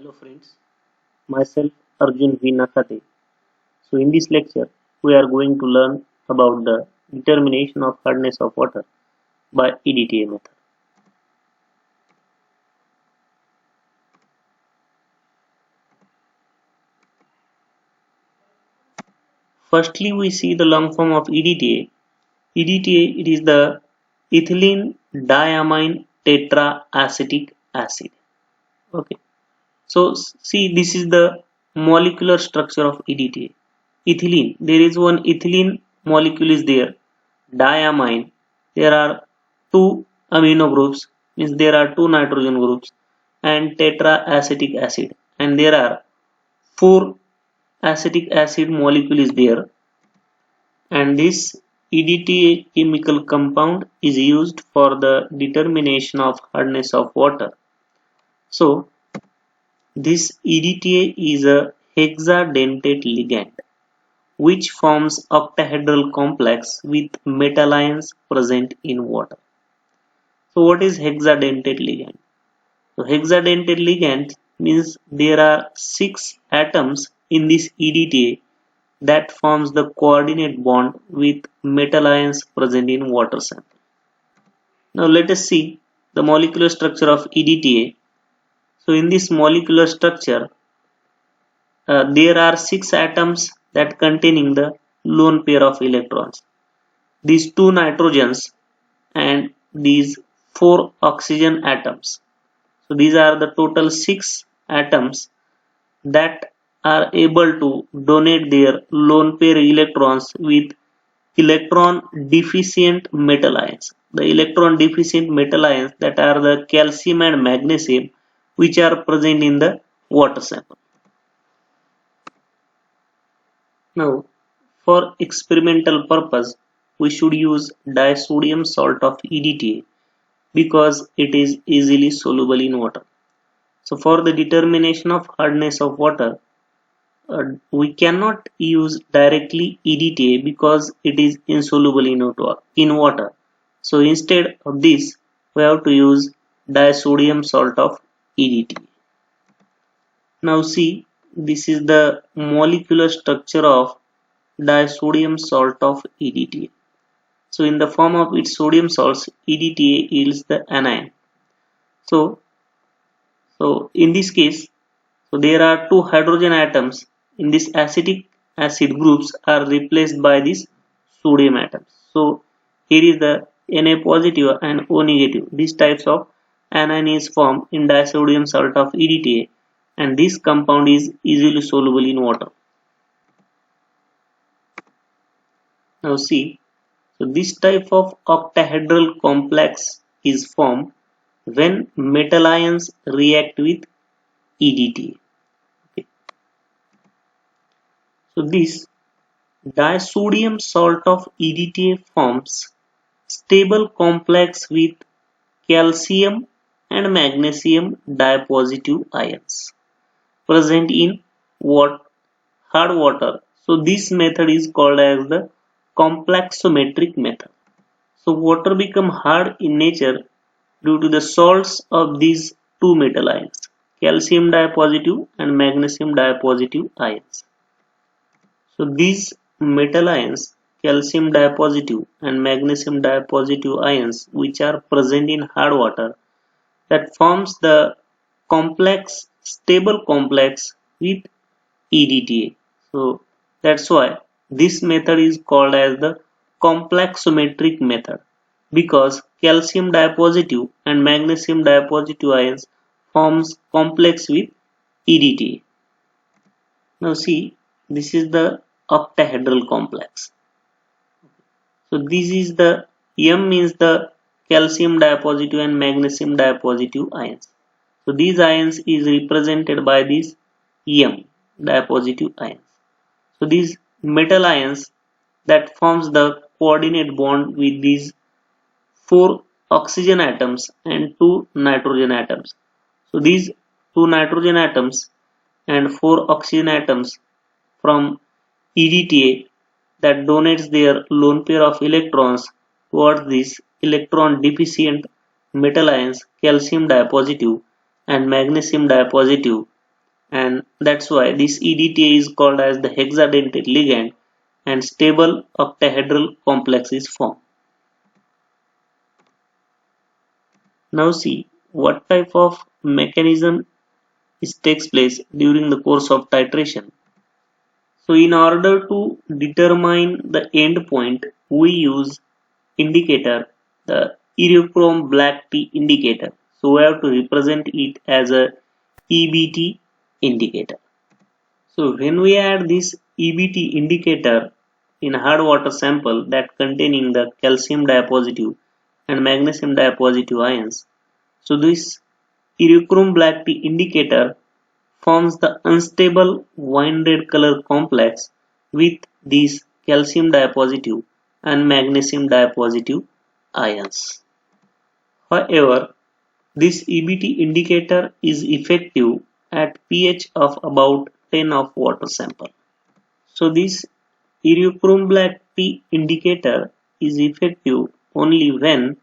Hello friends, myself Arjun V. Nakate. So in this lecture, we are going to learn about the determination of hardness of water by EDTA method. Firstly, we see the long form of EDTA. EDTA it is the ethylene diamine tetraacetic acid. Okay. So see this is the molecular structure of EDTA. Ethylene. There is one ethylene molecule is there. Diamine. There are two amino groups. Means there are two nitrogen groups and tetraacetic acid. And there are four acetic acid molecule is there. And this EDTA chemical compound is used for the determination of hardness of water. So this EDTA is a hexadentate ligand which forms octahedral complex with metal ions present in water. So what is hexadentate ligand? So hexadentate ligand means there are 6 atoms in this EDTA that forms the coordinate bond with metal ions present in water sample. Now let us see the molecular structure of EDTA. So in this molecular structure there are 6 atoms that containing the lone pair of electrons. These 2 nitrogens and these 4 oxygen atoms. So these are the total 6 atoms that are able to donate their lone pair electrons with electron deficient metal ions. The electron deficient metal ions that are the calcium and magnesium which are present in the water sample. Now, for experimental purpose, we should use disodium salt of EDTA because it is easily soluble in water. So, for the determination of hardness of water, we cannot use directly EDTA because it is insoluble in water. So, instead of this, we have to use disodium salt of EDTA. Now, see, this is the molecular structure of disodium salt of EDTA. So in the form of its sodium salts, EDTA yields the anion. So in this case, so there are 2 hydrogen atoms in this acetic acid groups are replaced by these sodium atoms. So here is the Na positive and O negative. These types of anion is formed in disodium salt of EDTA, and this compound is easily soluble in water. Now see, so this type of octahedral complex is formed when metal ions react with EDTA. Okay. So this disodium salt of EDTA forms stable complex with calcium and magnesium dipositive ions present in hard water. So this method is called as the complexometric method. So water become hard in nature due to the salts of these two metal ions, calcium dipositive and magnesium dipositive ions. So these metal ions, calcium dipositive and magnesium dipositive ions, which are present in hard water, that forms the complex, stable complex with EDTA. So that's why this method is called as the complexometric method, because calcium dipositive and magnesium dipositive ions forms complex with EDTA. Now see, this is the octahedral complex. So this is the M means the calcium dipositive and magnesium dipositive ions. So these ions is represented by this M dipositive ions. So these metal ions that forms the coordinate bond with these 4 oxygen atoms and 2 nitrogen atoms. So these 2 nitrogen atoms and 4 oxygen atoms from EDTA that donates their lone pair of electrons towards this electron deficient metal ions calcium dipositive and magnesium dipositive and that's why this EDTA is called as the hexadentate ligand and stable octahedral complex is formed. Now see what type of mechanism takes place during the course of titration. So in order to determine the end point, we use indicator, the Iriochrome black T indicator. So we have to represent it as a EBT indicator. So when we add this EBT indicator in hard water sample that containing the calcium diapositive and magnesium diapositive ions, so this Iriochrome black T indicator forms the unstable wine red color complex with these calcium diapositive and magnesium diapositive ions. However, this EBT indicator is effective at pH of about 10 of water sample. So this Iriochrome black T indicator is effective only when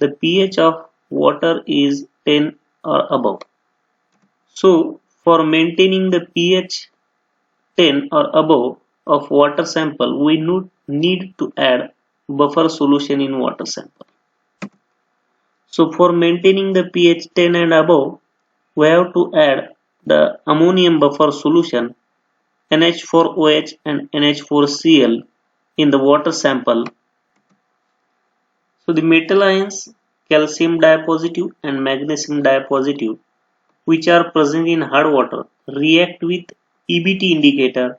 the pH of water is 10 or above. So for maintaining the pH 10 or above of water sample, we need to add buffer solution in water sample. So for maintaining the pH 10 and above, we have to add the ammonium buffer solution NH4OH and NH4Cl in the water sample. So the metal ions, calcium diapositive and magnesium diapositive, which are present in hard water, react with EBT indicator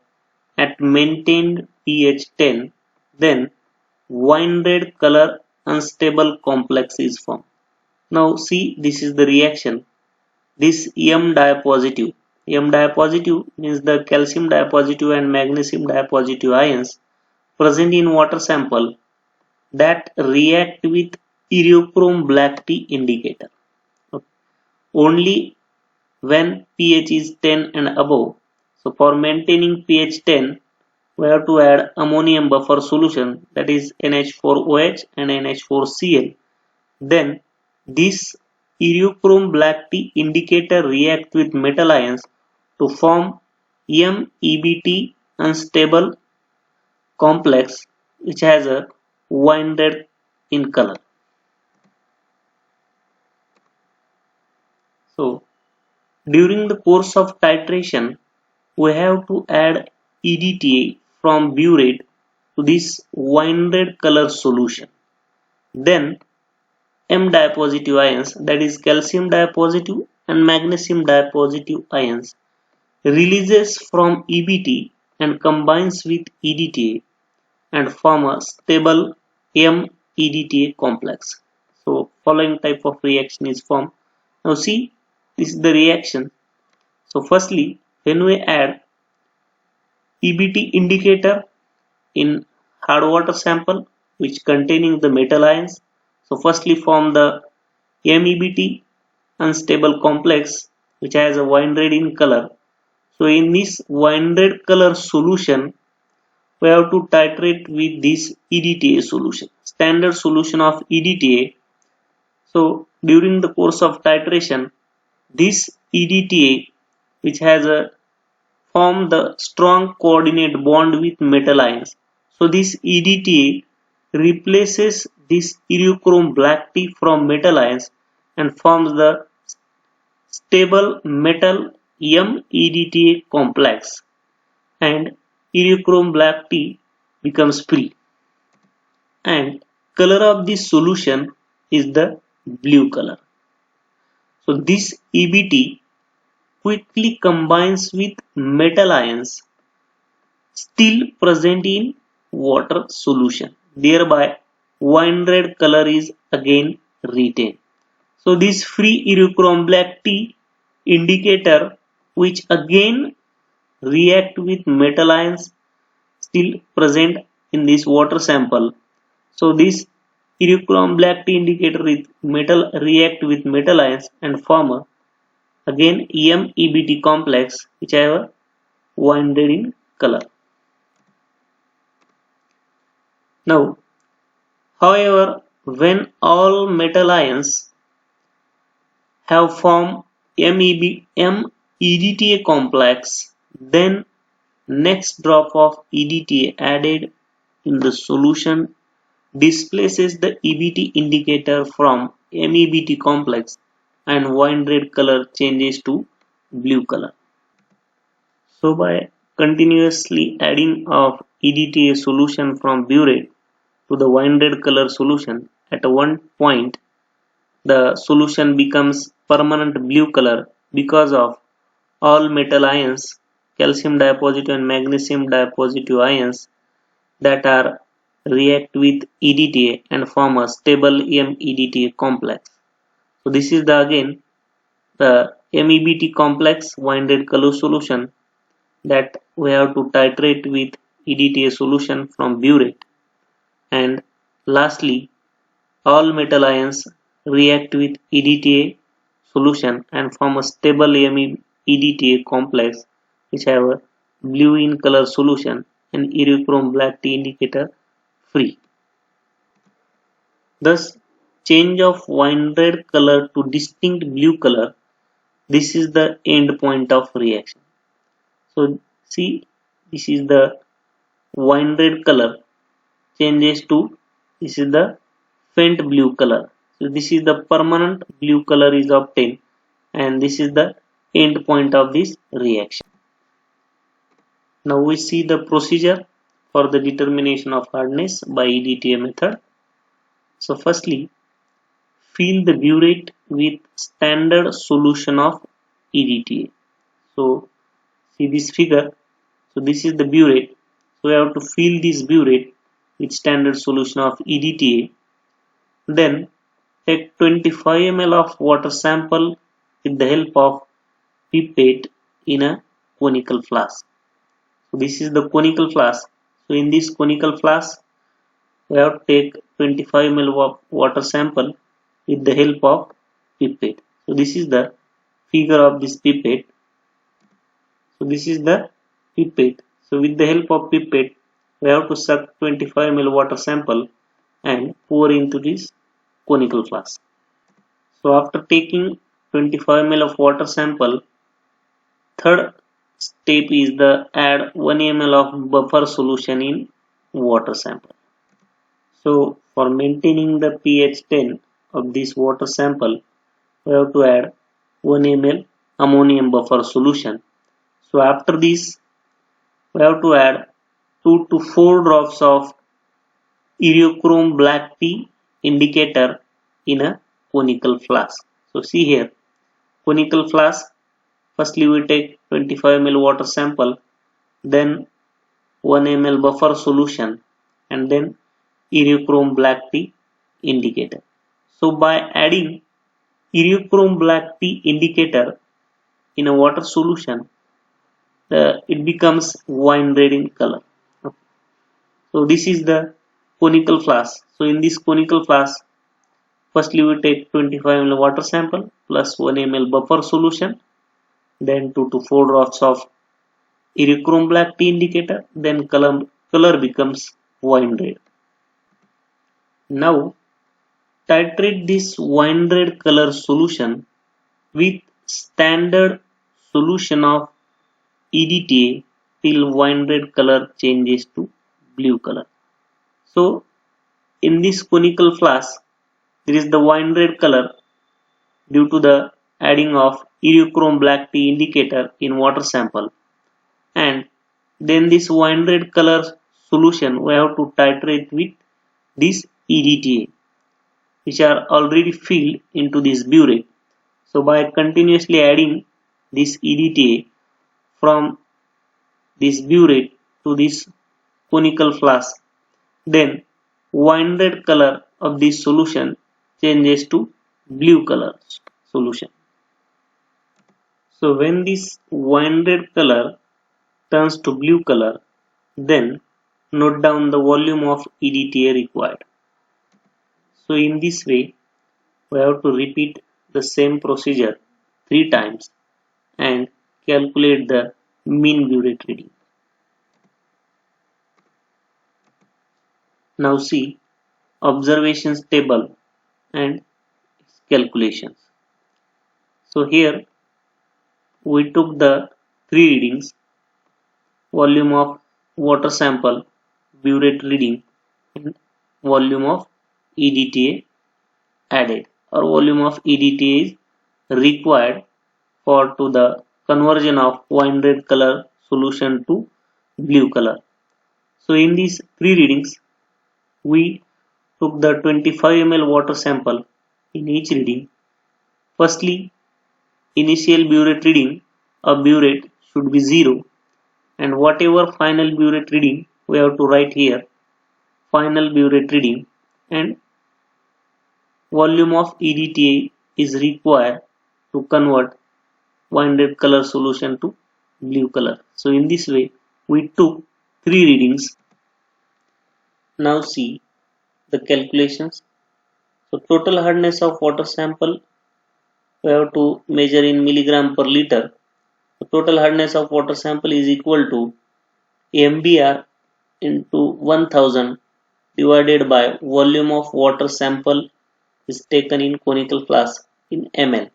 at maintained pH 10, then wine red color unstable complex is formed. Now see, this is the reaction. This M diapositive means the calcium diapositive and magnesium diapositive ions present in water sample that react with Iriochrome black T indicator. Okay. Only when pH is 10 and above. So for maintaining pH 10, we have to add ammonium buffer solution, that is NH4OH and NH4Cl. Then this Iriochrome black T indicator react with metal ions to form MEBT unstable complex, which has a wine red in color. So during the course of titration, we have to add EDTA from burette to this wine red color solution. Then M diapositive ions, that is calcium diapositive and magnesium diapositive ions, releases from EBT and combines with EDTA and form a stable MEDTA complex. So following type of reaction is formed. Now see, this is the reaction. So firstly, when we add EBT indicator in hard water sample which containing the metal ions, so firstly form the MEBT unstable complex which has a wine red in color. So in this wine red color solution, we have to titrate with this EDTA solution, standard solution of EDTA. So during the course of titration, this EDTA which has a form the strong coordinate bond with metal ions. So this EDTA replaces this Iriochrome black T from metal ions and forms the stable metal MEDTA complex, and Iriochrome black T becomes free, and color of this solution is the blue color. So this EBT quickly combines with metal ions still present in water solution. Thereby wine red color is again retained. So this free Iriochrome black T indicator which again react with metal ions still present in this water sample. So this Iriochrome black T indicator with metal react with metal ions and form a again MEBT complex which have a wine red in color. Now, however, when all metal ions have formed MEBT EDTA complex, then next drop of EDTA added in the solution displaces the EBT indicator from MEBT complex and wine red color changes to blue color. So by continuously adding of EDTA solution from burette to the wine red color solution, at one point the solution becomes permanent blue color because of all metal ions, calcium dipositive and magnesium dipositive ions that are react with EDTA and form a stable MEDTA complex. So this is the again the MEBT complex winded color solution that we have to titrate with EDTA solution from burette, and lastly all metal ions react with EDTA solution and form a stable EDTA complex which have a blue in color solution and Iriochrome black tea indicator free. Thus, change of wine red color to distinct blue color, this is the end point of reaction. So see, this is the wine red color changes to, this is the faint blue color. So this is the permanent blue color is obtained, and this is the end point of this reaction. Now we see the procedure for the determination of hardness by EDTA method. So firstly, fill the burette with standard solution of EDTA. So see this figure. So this is the burette. So we have to fill this burette with standard solution of EDTA. Then take 25 ml of water sample with the help of pipette in a conical flask. So this is the conical flask. So in this conical flask, we have to take 25 ml of water sample with the help of pipette. So this is the figure of this pipette. So this is the pipette. So with the help of pipette, we have to suck 25 ml water sample and pour into this conical flask. So after taking 25 ml of water sample, third step is the add 1 ml of buffer solution in water sample. So for maintaining the pH 10 of this water sample, we have to add 1 ml ammonium buffer solution. So after this, we have to add 2 to 4 drops of Iriochrome black tea indicator in a conical flask. So see here, conical flask, firstly we take 25 ml water sample, then 1 ml buffer solution, and then Iriochrome black tea indicator. So by adding Iriochrome black tea indicator in a water solution, it becomes wine red in color. So this is the conical flask. So in this conical flask, firstly we take 25 ml water sample plus 1 ml buffer solution, then 2 to 4 drops of Iriochrome black tea indicator, then color becomes wine red. Now titrate this wine red color solution with standard solution of EDTA till wine red color changes to blue color. So in this conical flask, there is the wine red color due to the adding of Iriochrome black tea indicator in water sample, and then this wine red color solution we have to titrate with this EDTA which are already filled into this burette. So by continuously adding this EDTA from this burette to this conical flask, then wine red color of this solution changes to blue color solution. So when this wine red color turns to blue color, then note down the volume of EDTA required. So in this way, we have to repeat the same procedure 3 times and calculate the mean burette reading. Now see observations table and calculations. So here we took the three readings: volume of water sample, burette reading, and volume of EDTA added, or volume of EDTA is required for to the conversion of wine red color solution to blue color. So in these three readings, we took the 25 ml water sample in each reading. Firstly, initial burette reading of burette should be 0, and whatever final burette reading we have to write here, final burette reading, and volume of EDTA is required to convert wine red color solution to blue color. So in this way we took three readings. Now see the calculations. So total hardness of water sample we have to measure in milligram per liter. The total hardness of water sample is equal to MBR into 1000 divided by volume of water sample is taken in conical flask in ml.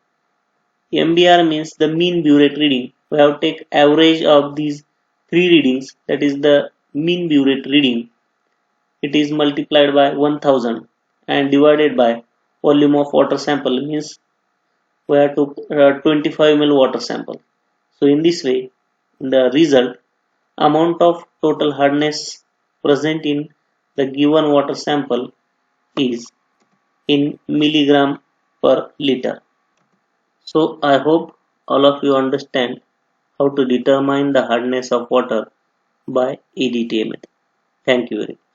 MBR means the mean burette reading. We have to take average of these three readings, that is the mean burette reading. It is multiplied by 1000 and divided by volume of water sample, means we have to 25 ml water sample. So in this way, the result amount of total hardness present in the given water sample is in milligram per liter. So I hope all of you understand how to determine the hardness of water by EDTA method. Thank you very much.